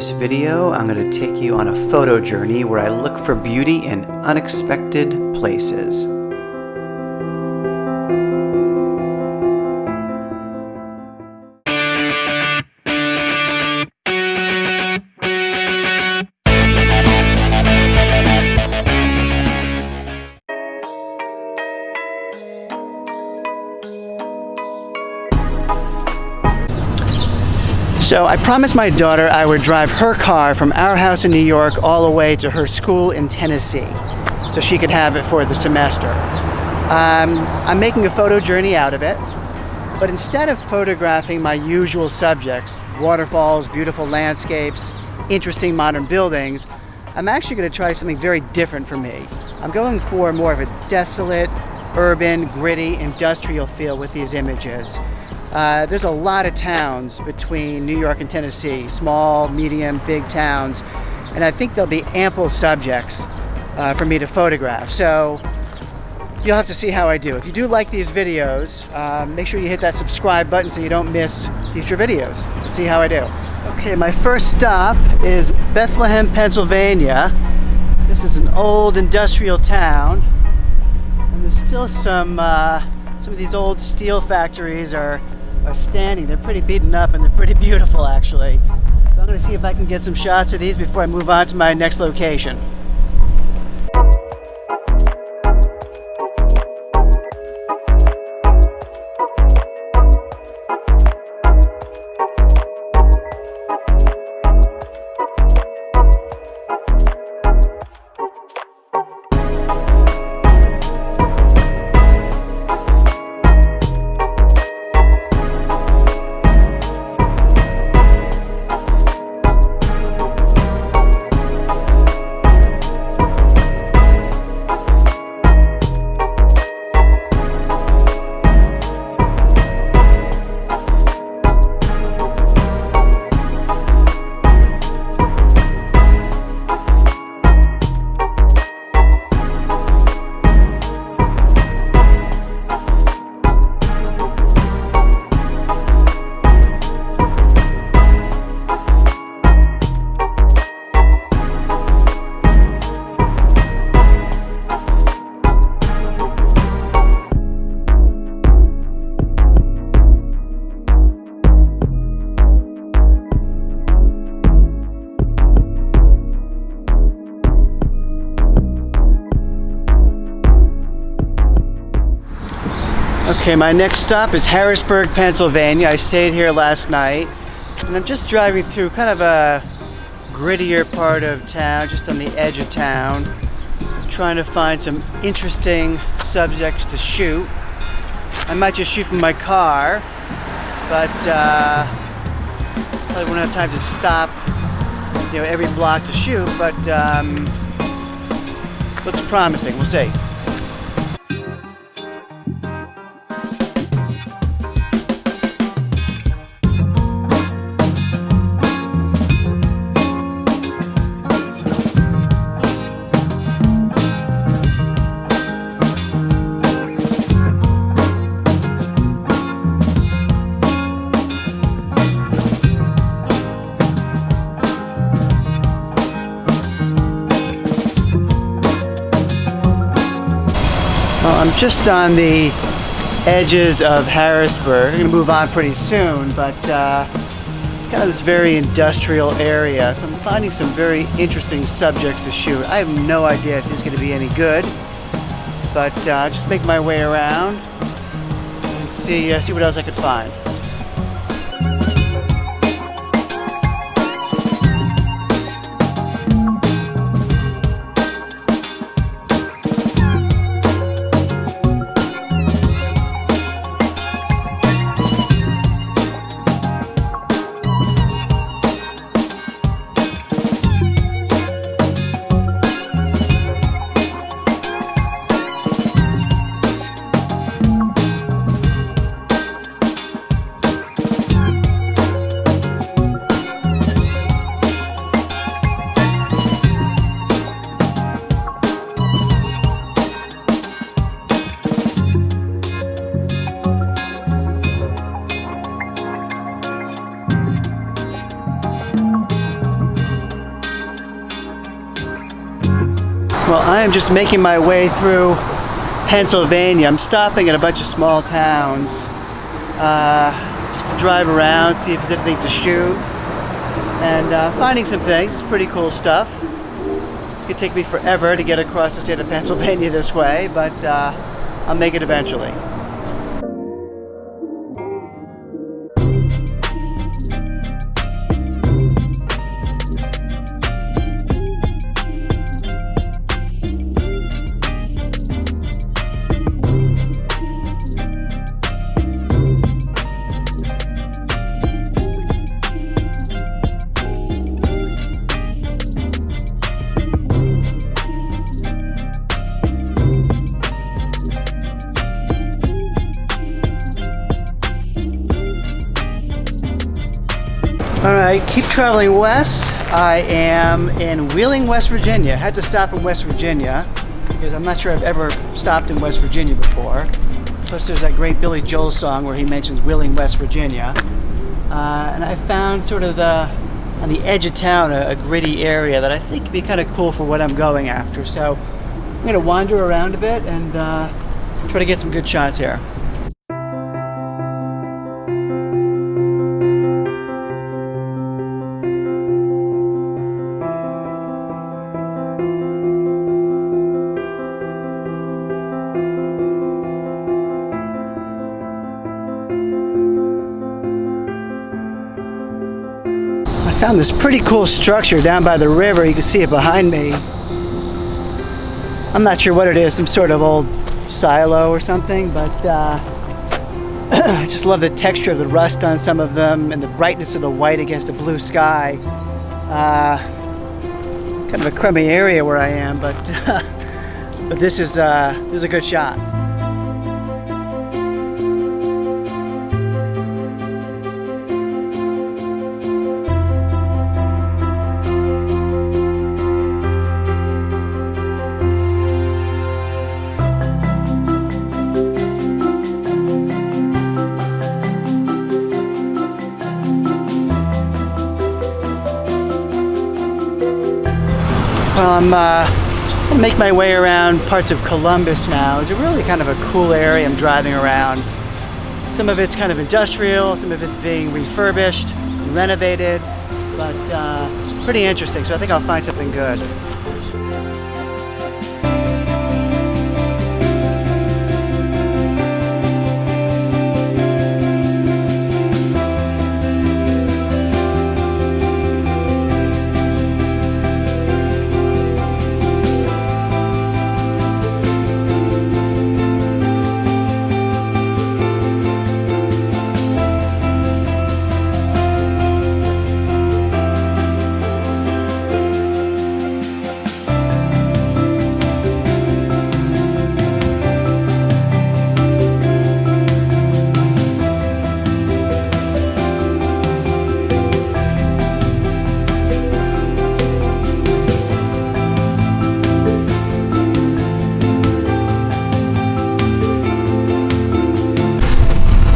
this video, I'm going to take you on a photo journey where I look for beauty in unexpected places. So I promised my daughter I would drive her car from our house in New York all the way to her school in Tennessee so she could have it for the semester. I'm making a photo journey out of it, but instead of photographing my usual subjects, waterfalls, beautiful landscapes, interesting modern buildings, I'm actually going to try something very different for me. I'm going for more of a desolate, urban, gritty, industrial feel with these images. There's a lot of towns between New York and Tennessee, small, medium, big towns, and I think there'll be ample subjects for me to photograph. So you'll have to see how I do. If you do like these videos, make sure you hit that subscribe button so you don't miss future videos. Let's see how I do. Okay, my first stop is Bethlehem, Pennsylvania. This is an old industrial town, and there's still some of these old steel factories are standing. They're pretty beaten up and they're pretty beautiful actually. So I'm going to see if I can get some shots of these before I move on to my next location. Okay, my next stop is Harrisburg, Pennsylvania. I stayed here last night, and I'm just driving through kind of a grittier part of town, just on the edge of town, trying to find some interesting subjects to shoot. I might just shoot from my car, but probably won't have time to stop, every block to shoot, but looks promising. We'll see. Well, I'm just on the edges of Harrisburg. I'm going to move on pretty soon, but it's kind of this very industrial area, so I'm finding some very interesting subjects to shoot. I have no idea if this is going to be any good, but just make my way around and see what else I could find. Well, I am just making my way through Pennsylvania. I'm stopping at a bunch of small towns just to drive around, see if there's anything to shoot, and finding some things. It's pretty cool stuff. It's gonna take me forever to get across the state of Pennsylvania this way, but I'll make it eventually. Alright, keep traveling west. I am in Wheeling, West Virginia. I had to stop in West Virginia because I'm not sure I've ever stopped in West Virginia before. Plus there's that great Billy Joel song where he mentions Wheeling, West Virginia. And I found sort of on the edge of town a gritty area that I think could be kind of cool for what I'm going after. So I'm going to wander around a bit and try to get some good shots here. Found this pretty cool structure down by the river. You can see it behind me. I'm not sure what it is, some sort of old silo or something, but I just love the texture of the rust on some of them and the brightness of the white against a blue sky. Kind of a crummy area where I am, but but this is a good shot. Well, I'm gonna make my way around parts of Columbus now. It's a really kind of a cool area I'm driving around. Some of it's kind of industrial, some of it's being refurbished, renovated, but pretty interesting, so I think I'll find something good.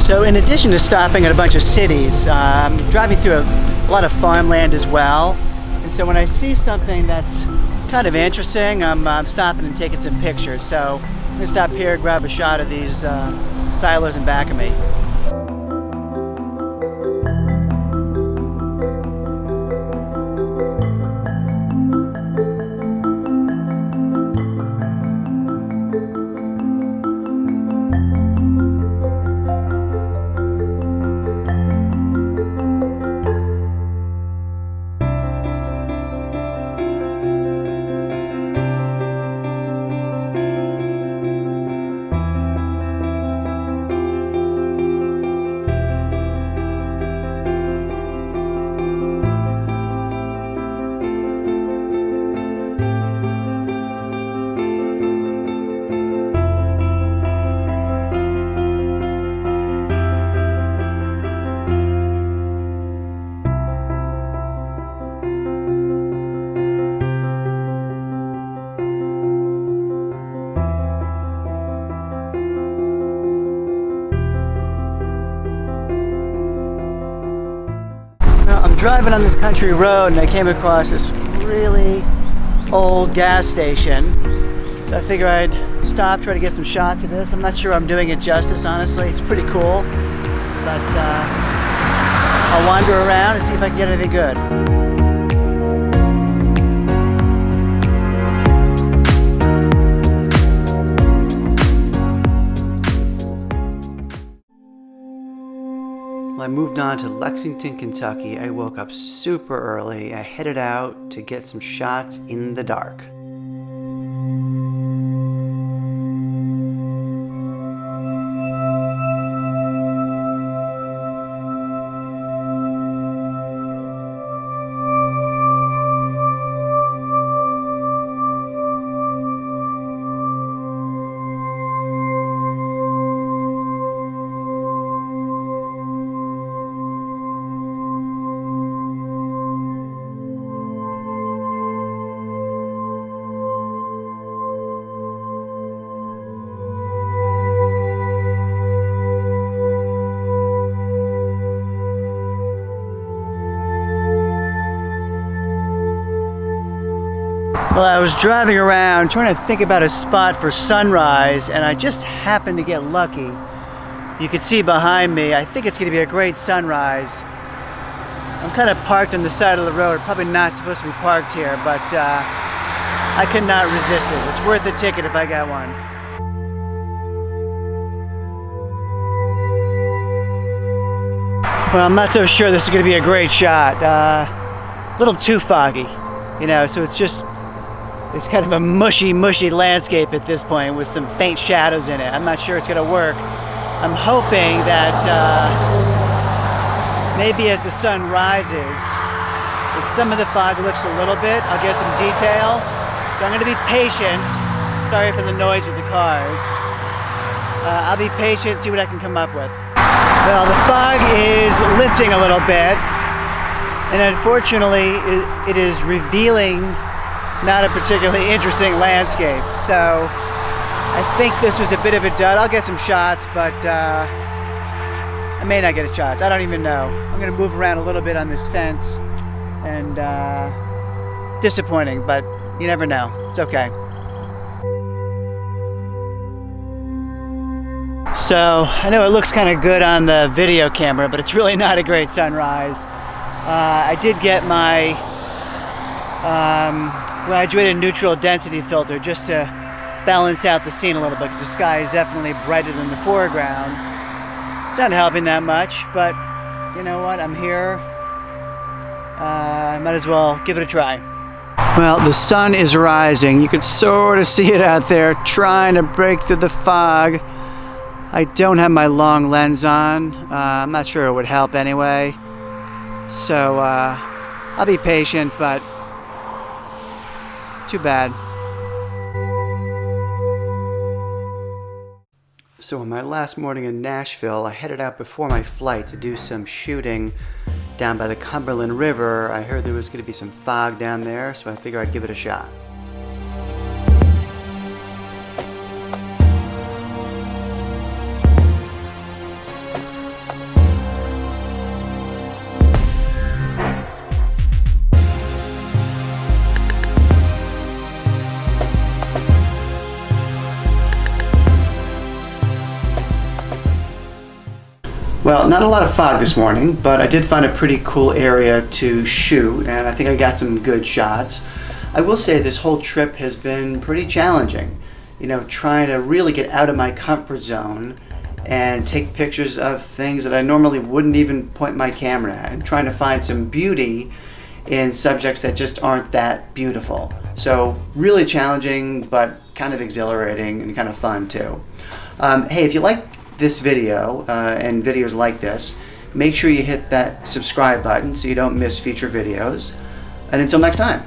So in addition to stopping at a bunch of cities, I'm driving through a lot of farmland as well. And so when I see something that's kind of interesting, I'm stopping and taking some pictures. So I'm gonna stop here, grab a shot of these silos in back of me. I'm driving on this country road and I came across this really old gas station. So I figure I'd stop, try to get some shots of this. I'm not sure I'm doing it justice, honestly. It's pretty cool. But I'll wander around and see if I can get anything good. Well, I moved on to Lexington, Kentucky. I woke up super early. I headed out to get some shots in the dark. Well, I was driving around trying to think about a spot for sunrise, and I just happened to get lucky. You can see behind me, I think it's going to be a great sunrise. I'm kind of parked on the side of the road, probably not supposed to be parked here, but I could not resist it. It's worth a ticket if I got one. Well, I'm not so sure this is going to be a great shot. A little too foggy, you know, so it's kind of a mushy landscape at this point with some faint shadows in it. I'm not sure it's going to work. I'm hoping that maybe as the sun rises, if some of the fog lifts a little bit, I'll get some detail. So I'm going to be patient. Sorry for the noise with the cars. I'll be patient, see what I can come up with. Well, the fog is lifting a little bit, and unfortunately it is revealing not a particularly interesting landscape. So I think this was a bit of a dud. I'll get some shots, but I may not get a shot. I don't even know. I'm going to move around a little bit on this fence, and disappointing, but you never know. It's okay. So I know it looks kind of good on the video camera, but it's really not a great sunrise. I did get my graduated neutral density filter just to balance out the scene a little bit, because the sky is definitely brighter than the foreground. It's not helping that much, but you know what, I'm here. I might as well give it a try. Well, the sun is rising. You can sort of see it out there trying to break through the fog. I don't have my long lens on. I'm not sure it would help anyway. So I'll be patient, but too bad. So on my last morning in Nashville, I headed out before my flight to do some shooting down by the Cumberland River. I heard there was going to be some fog down there, so I figured I'd give it a shot. Well, not a lot of fog this morning, but I did find a pretty cool area to shoot, and I think I got some good shots. I will say this whole trip has been pretty challenging. You know, trying to really get out of my comfort zone and take pictures of things that I normally wouldn't even point my camera at, and trying to find some beauty in subjects that just aren't that beautiful. So really challenging, but kind of exhilarating and kind of fun too. Hey, if you like this video and videos like this, make sure you hit that subscribe button so you don't miss future videos. And until next time.